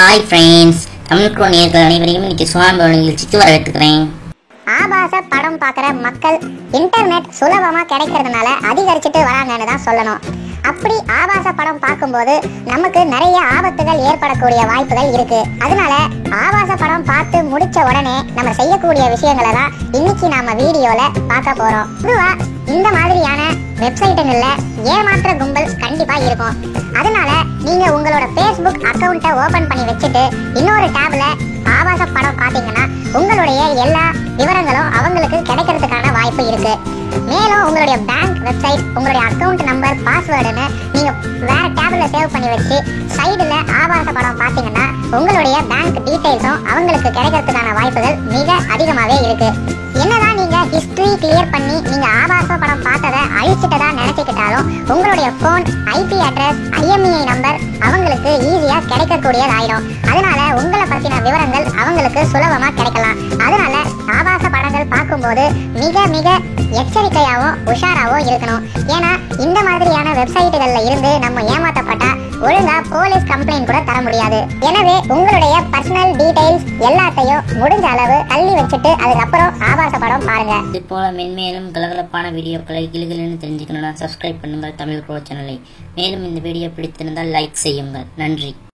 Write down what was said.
Hi friends, Tamil grow நேயர்கள் அனைவரையும் இன்னைக்கு சுவாமி நிகழ்ச்சிக்கு வரவேற்றுக்கிறேன். ஆபாச படம் பார்க்குற மக்கள் இன்டர்நெட் சுலபமாக கிடைக்கிறதுனால அதிகரிச்சுட்டு வராங்கன்னு தான் சொல்லணும். அப்படி ஆபாச படம் பார்க்கும்போது நமக்கு நிறைய ஆபத்துகள் ஏற்படக்கூடிய வாய்ப்புகள் இருக்கு. அதனால ஆபாச படம் பார்த்து முடிச்ச உடனே நம்ம செய்யக்கூடிய விஷயங்களை தான் இன்னைக்கு நாம வீடியோல பார்க்க போறோம். பொதுவா இந்த மாதிரியான வெப்சைட்டுங்கள்ல ஏமாற்ற கும்பல் கண்டிப்பா இருக்கும். அதனால நீங்க உங்களோட Facebook அக்கௌண்ட்டை ஓபன் பண்ணி வச்சுட்டு இன்னொரு டேப்ல ஆபாச படம் பார்த்தீங்கன்னா உங்களுடைய எல்லா விவரங்களும் அவங்களுக்கு கிடைக்கிறதுக்கான வாய்ப்பு இருக்கு. மேலும் உங்களுடைய பேங்க் வெப்சைட், உங்களுடைய அக்கௌண்ட் நம்பர், பாஸ்வேர்டுன்னு நீங்க வேற டேப்ல சேவ் பண்ணி வச்சு சைடுல ஆபாச படம் பார்த்தீங்கன்னா உங்களுடைய பேங்க் டீடைல்ஸும் அவங்களுக்கு கிடைக்கிறதுக்கான வாய்ப்புகள் மிக அதிகமாகவே இருக்கு. என்னதான் நீங்க ஹிஸ்டரி கிளியர் பண்ணி நீங்க ஆபாச படம் பார்த்ததை அழிச்சிட்டதா நினைச்சுக்கிட்டாலும் உங்களுடைய phone, IP address, IMEI number அவங்களுக்கு ஈஸியா கிடைக்கக்கூடியதாயிடும். அதனால உங்களை பத்தின விவரங்கள் அவங்களுக்கு சுலபமா கிடைக்கலாம். அதனால ஆபாச படங்கள் பார்க்கும்போது மிக மிக எச்சரிக்கையாவும் உஷாராவும் இருக்கணும். ஏன்னா இந்த மாதிரியான வெப்சைட்டுகள்ல இருந்து நம்ம ஏமாற்றப்பட்டா ஒழுங்கா போலீஸ் கம்ப்ளைண்ட் கூட தர முடியாது. எனவே உங்களுடைய பர்சனல் டீடைல்ஸ் எல்லாத்தையும் முடிஞ்ச அளவு தள்ளி வச்சுட்டு அதுக்கப்புறம் ஆபாச படம் பாருங்க. இது போல மென்மேலும் கலகலப்பான வீடியோக்களை கிளுகிளுன்னு தெரிஞ்சுக்கணும்னா சப்ஸ்கிரைப் பண்ணுங்கள் தமிழ் க்ரோ சேனலை. மேலும் இந்த வீடியோ பிடித்திருந்தால் லைக் செய்யுங்கள். நன்றி.